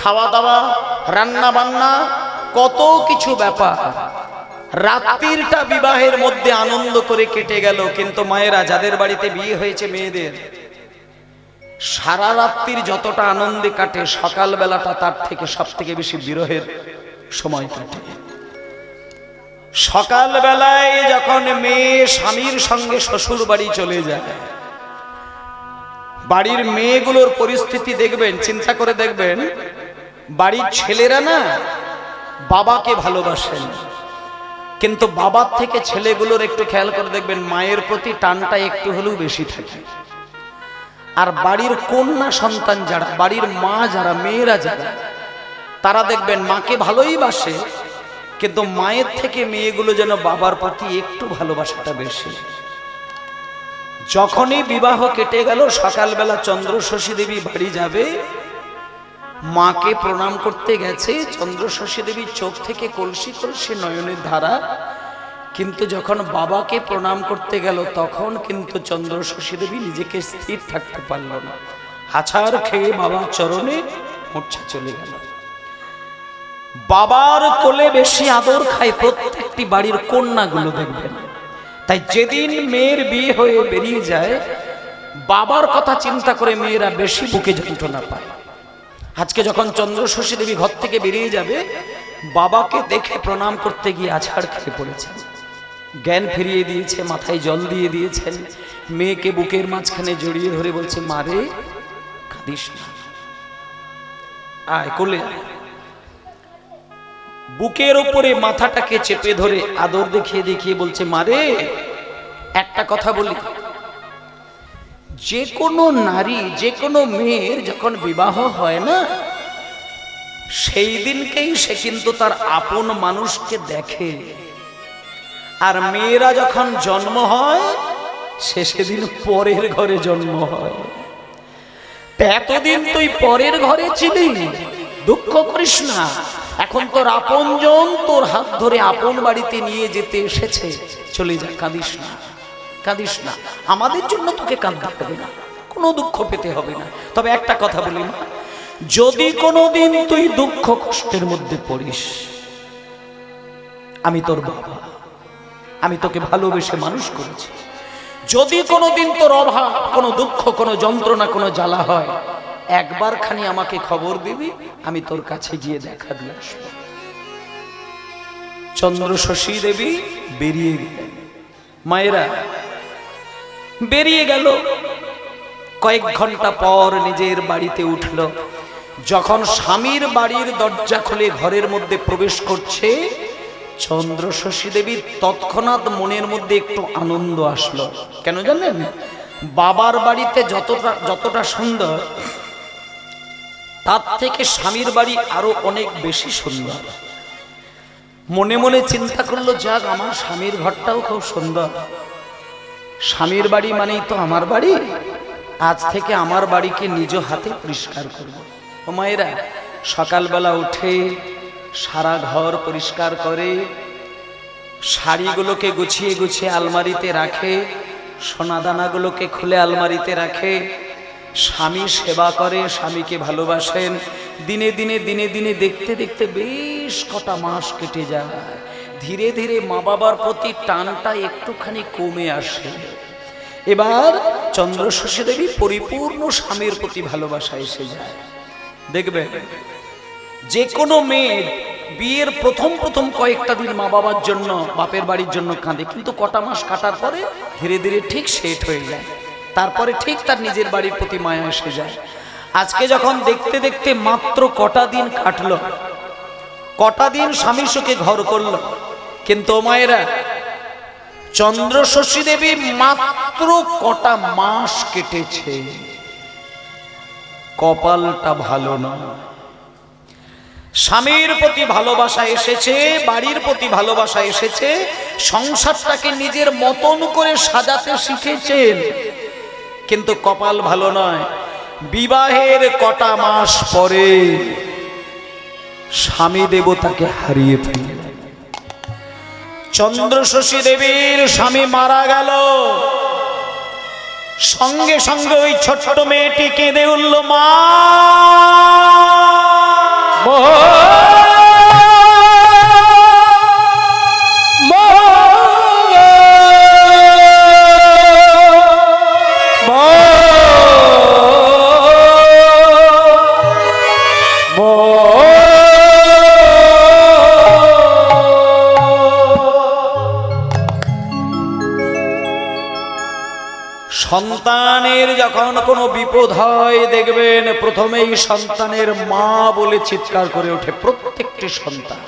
খাওয়া দাওয়া, রান্না বান্না, কত কিছু ব্যাপার। রাত্রিটা বিবাহের মধ্যে আনন্দ করে কেটে গেল। কিন্তু মায়েরা যাদের বাড়িতে বিয়ে হয়েছে মেয়েদের, সারা রাত্রির যতটা আনন্দে কাটে সকাল বেলাটা তার থেকে সব থেকে বেশি বিরহের সময় কাটে। সকাল বেলায় যখন মেয়ে স্বামীর সঙ্গে শ্বশুর বাড়ি চলে যায়, বাড়ির মেয়েগুলোর পরিস্থিতি দেখবেন, চিন্তা করে দেখবেন, বাড়ির ছেলেরা না বাবাকে ভালোবাসেন, কিন্তু বাবার থেকে ছেলেগুলোর একটু খেয়াল করে দেখবেন মায়ের প্রতি টানটা একটু হলেও বেশি থাকে। আর বাড়ির কন্যা সন্তান যারা, বাড়ির মা যারা, মেয়েরা যারা, তারা দেখবেন মাকে ভালোই বাসে, কিন্তু মায়ের থেকে মেয়েগুলো যেন বাবার প্রতি একটু ভালোবাসাটা বেশি। যখনই বিবাহ কেটে গেল, সকালবেলা চন্দ্রশশী দেবী বাড়ি যাবে, মাকে প্রণাম করতে গেছে, চন্দ্রশশী দেবীর চোখ থেকে কলসি কলসি নয়নের ধারা, কিন্তু যখন বাবাকে প্রণাম করতে গেল তখন কিন্তু চন্দ্রশশী দেবী নিজেকে স্থির থাকতে পারল না, আছাড় খেয়ে বাবার চরণে মূর্ছা চলে গেল। বাবার কোলে বেশি আদর খায় প্রত্যেকটি বাড়ির কন্যাগুলো দেখবেন। তাই যেদিন মেয়ের বিয়ে হয়ে বেরিয়ে যায়, বাবার কথা চিন্তা করে মেয়েরা বেশি বুকে যন্ত্রণা পায়। আজকে যখন চন্দ্রশশী দেবী ঘর থেকে বেরিয়ে যাবে, বাবাকে দেখে প্রণাম করতে গিয়ে আছাড় খেয়ে পড়েছেন, জ্ঞান ফিরিয়ে দিয়েছে, মাথায় জল দিয়ে দিয়েছেন, মেয়েকে বুকের মাঝখানে জড়িয়ে ধরে বলছে, মারে কাঁদিস না, আয় কোলে আয়। বুকের উপরে মাথাটাকে চেপে ধরে আদর দেখিয়ে দেখিয়ে বলছে, মারে একটা কথা বলি, যে কোনো নারী, যে কোনো মেয়ের যখন বিবাহ হয় না, সেই দিনকেই সে কিন্তু তার আপন মানুষকে দেখে। আর মেয়েরা যখন জন্ম হয়, সে সেদিন পরের ঘরে জন্ম হয়। এতদিন তুই পরের ঘরে ছিলি, দুঃখ করিস না, এখন তোর আপনজন তোর হাত ধরে আপন বাড়িতে নিয়ে যেতে এসেছে, চলে যা, কাঁদিস না, কাঁদিস না, আমাদের জন্য তোকে কাঁদতে হবে না, কোনো দুঃখ পেতে হবে না। তবে একটা কথা বলি না, যদি কোনোদিন তুই দুঃখ কষ্টের মধ্যে পড়িস, আমি তোর বাবা, আমি তোকে ভালোবেসে মানুষ করেছি, যদি কোনোদিন তোর অভাব, কোনো দুঃখ, কোনো যন্ত্রণা, কোনো জ্বালা হয়, একবার খানি আমাকে খবর দিবি, আমি তোর কাছে গিয়ে দেখা দিয়ে আসবো। চন্দ্রশশী দেবী বেরিয়ে গেলেন, মায়েরা বেরিয়ে গেল। কয়েক ঘন্টা পর নিজের বাড়িতে উঠল। যখন স্বামীর বাড়ির দরজা খুলে ঘরের মধ্যে প্রবেশ করছে, চন্দ্রশশী দেবীর তৎক্ষণাৎ মনের মধ্যে একটু আনন্দ আসলো। কেন জানেন? বাবার বাড়িতে যতটা সুন্দর, তার থেকে স্বামীর বাড়ি আরো অনেক বেশি সুন্দর। মনে মনে চিন্তা করলো, যাক আমার স্বামীর ঘরটাও খুব সুন্দর, স্বামীর বাড়ি মানেই তো আমার বাড়ি, আজ থেকে আমার বাড়িকে নিজ হাতে পরিষ্কার করব। ও মায়েরা, সকালবেলা উঠে সারা ঘর পরিষ্কার করে, শাড়িগুলোকে গুছিয়ে গুছিয়ে আলমারিতে রাখে, সোনাদানাগুলোকে খুলে আলমারিতে রাখে, স্বামী সেবা করে, স্বামীকে ভালোবাসেন। দিনে দিনে দিনে দিনে দেখতে দেখতে বেশ কটা মাস কেটে যায়। ধীরে ধীরে মা বাবার প্রতি টানটা একটুখানি কমে আসে। এবার চন্দ্রশশী দেবী পরিপূর্ণ স্বামীর প্রতি ভালোবাসা এসে যায়। দেখবে যে কোনো মেয়ে বিয়ের প্রথম কয়েকটা দিন মা বাবার জন্য, বাপের বাড়ির জন্য কাঁদে, কিন্তু কটা মাস কাটার পরে ধীরে ধীরে ঠিক সেট হয়ে যায়, তারপরে ঠিক তার নিজের বাড়ির প্রতি মায়া এসে যায়। আজকে যখন দেখতে দেখতে মাত্র কটা দিন কাটলো, কটা দিন স্বামী সুখে ঘর করলো, কিন্তু মায়েরা চন্দ্রশশী দেবী মাত্র কটা মাস কেটেছে, কপালটা ভালো না। স্বামীর প্রতি ভালোবাসা এসেছে, বাড়ির প্রতি ভালোবাসা এসেছে, সংসারটাকে নিজের মতন করে সাজাতে শিখেছেন, কিন্তু কপাল ভালো নয়। বিবাহের কটা মাস পরে স্বামী দেবতাকে হারিয়ে ফেললেন। চন্দ্রশশী দেবীর স্বামী মারা গেল, সঙ্গে সঙ্গে ওই ছোট্ট মেয়েটি কেঁদে উঠল, মা সন্তানের যখন কোনো বিপদ হয় দেখবেন প্রথমেই সন্তানের মা বলে চিৎকার করে ওঠে প্রত্যেকটি সন্তান।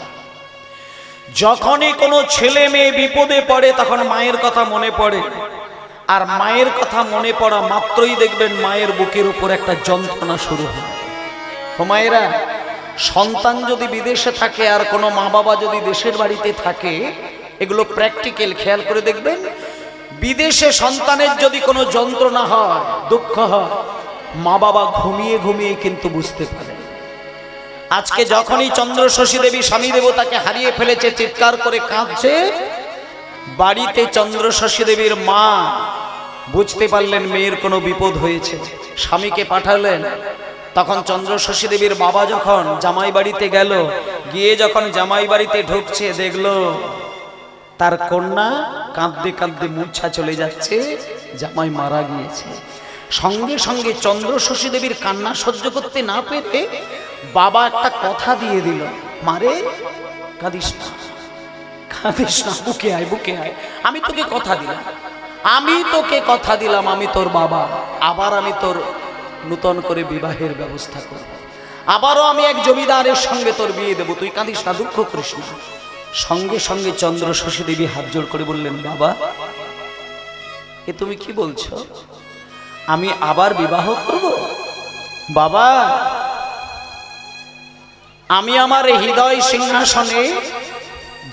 যখনই কোনো ছেলে মেয়ে বিপদে পড়ে তখন মায়ের কথা মনে পড়ে, আর মায়ের কথা মনে পড়া মাত্রই দেখবেন মায়ের বুকের উপর একটা যন্ত্রণা শুরু হয়। ও মায়েরা, সন্তান যদি বিদেশে থাকে আর কোনো মা বাবা যদি দেশের বাড়িতে থাকে, এগুলো প্র্যাকটিক্যাল, খেয়াল করে দেখবেন। বিদেশে সন্তানের যদি কোনো যন্ত্রণা হয়, দুঃখ হয়, মা বাবা ঘুমিয়ে ঘুমিয়ে কিন্তু বুঝতে পারে। আজকে যখনই চন্দ্রশশী দেবী স্বামী দেবতাকে হারিয়ে ফেলেছে, চিৎকার করে কাঁদছে, বাড়িতে চন্দ্রশশী দেবীর মা বুঝতে পারলেন মেয়ের কোনো বিপদ হয়েছে, স্বামীকে পাঠালেন। তখন চন্দ্রশশী দেবীর বাবা যখন জামাই বাড়িতে গেল, গিয়ে যখন জামাই বাড়িতে ঢুকছে, দেখলো তার কন্যা কাঁদতে কাঁদতে মূর্ছা চলে যাচ্ছে, জামাই মারা গিয়েছে। সঙ্গে সঙ্গে চন্দ্রশশী দেবীর কান্না সহ্য করতে না পেরে বাবা একটা কথা দিয়ে দিল, মারে কাঁদিস না, কাঁদিস না, বুকে আয়, বুকে আয়, আমি তোকে কথা দিলাম, আমি তোকে কথা দিলাম, আমি তোর বাবা, আবার আমি তোর নূতন করে বিবাহের ব্যবস্থা করব, আবারও আমি এক জমিদারের সঙ্গে তোর বিয়ে দেবো, তুই কাঁদিস না, দুঃখ করিস না। সঙ্গে সঙ্গে চন্দ্রশশী দেবী হাত জোড় করে বললেন, বাবা এ তুমি কি বলছো, আমি আবার বিবাহ করব? বাবা, আমি আমার হৃদয় সিংহাসনে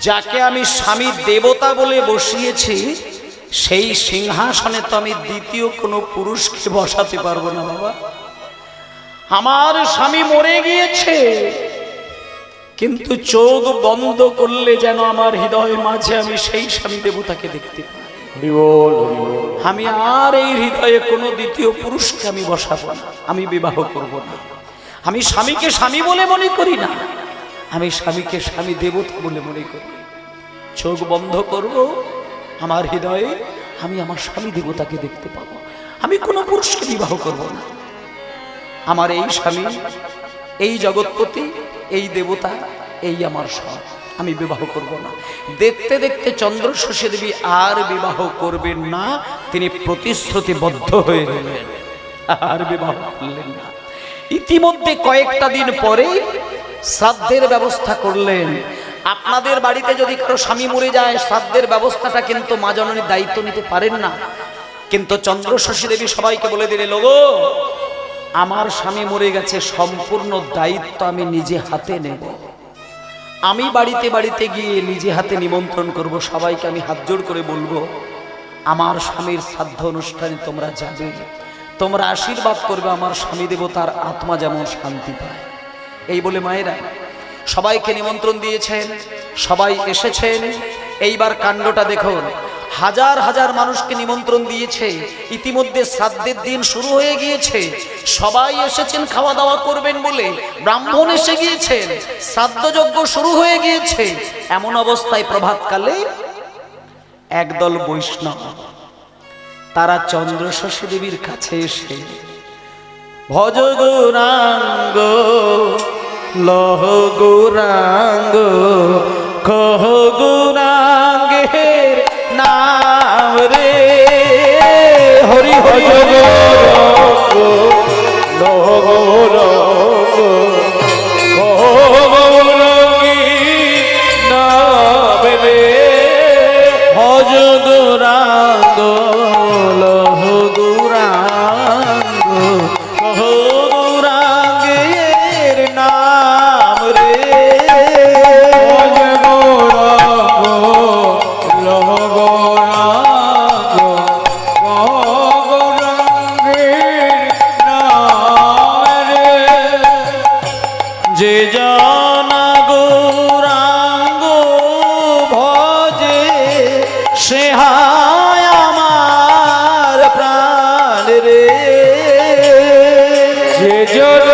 যাকে আমি স্বামী দেবতা বলে বসিয়েছি, সেই সিংহাসনে তো আমি দ্বিতীয় কোনো পুরুষকে বসাতে পারবো না বাবা। আমার স্বামী মরে গিয়েছে, কিন্তু চোখ বন্ধ করলে যেন আমার হৃদয়ের মাঝে আমি সেই স্বামী দেবতাকে দেখতে পাই। আমি আর এই হৃদয়ে কোনো দ্বিতীয় পুরুষকে আমি বসাবো না, আমি বিবাহ করব না। আমি স্বামীকে স্বামী বলে মনে করি না, আমি স্বামীকে স্বামী দেবতা বলে মনে করি। চোখ বন্ধ করব, আমার হৃদয়ে আমি আমার স্বামী দেবতাকে দেখতে পাবো, আমি কোনো পুরুষকে বিবাহ করব না। আমার এই স্বামী, এই জগৎপতি, এই দেবতা, এই আমার সব, আমি বিবাহ করব না। দেখতে দেখতে চন্দ্রশশী দেবী আর বিবাহ করবেন না, তিনি প্রতিশ্রুতিবদ্ধ হয়ে গেলেন, আর বিবাহ করলেন না। ইতিমধ্যে কয়েকটা দিন পরে শ্রাদ্ধের ব্যবস্থা করলেন। আপনাদের বাড়িতে যদি কারো স্বামী মরে যায়, শ্রাদ্ধের ব্যবস্থাটা কিন্তু মা জননীর দায়িত্ব নিতে পারেন না, কিন্তু চন্দ্রশশী দেবী সবাইকে বলে দিলেন, লোগো আমার স্বামী মরে গেছে, সম্পূর্ণ দায়িত্ব আমি নিজে হাতে নেব। আমি বাড়িতে বাড়িতে গিয়ে নিজে হাতে নিমন্ত্রণ করব, সবাইকে আমি হাত জোড় করে বলবো আমার স্বামীর শ্রাদ্ধ অনুষ্ঠানে তোমরা যাবে, তোমরা আশীর্বাদ করবে আমার স্বামী দেবতার আত্মা যেমন শান্তি পায়। এই বলে মায়েরা সবাইকে নিমন্ত্রণ দিয়েছেন, সবাই এসেছেন। এইবার কাণ্ডটা দেখুন, হাজার হাজার মানুষকে নিমন্ত্রণ দিয়েছে, ইতিমধ্যে শ্রাদ্ধের দিন শুরু হয়ে গিয়েছে, সবাই এসেছেন খাওয়া দাওয়া করবেন বলে, ব্রাহ্মণ এসে গিয়েছেন, শ্রাদ্ধযজ্ঞ শুরু হয়ে গিয়েছে। এমন অবস্থায় প্রভাতকালে একদল বৈষ্ণব তারা চন্দ্রশশী দেবীর কাছে এসে, ভজ গৌরাঙ্গ লহ গৌরাঙ্গ কহ গৌরাঙ্গের নাম রে, হরি হরি গৌরাঙ্গ লহ গৌরাঙ্গ কহ গৌরাঙ্গের নাম রে, ভজ গৌরাঙ্গ লহ গৌরাঙ্গ কহ গৌরাঙ্গের নাম রে, ভজ গৌরাঙ্গ লহ গৌরাঙ্গ কহ গৌরাঙ্গের নাম রে, যে জানা গৌরাঙ্গ ভজে সে হায় আমার প্রাণ রে, যে জন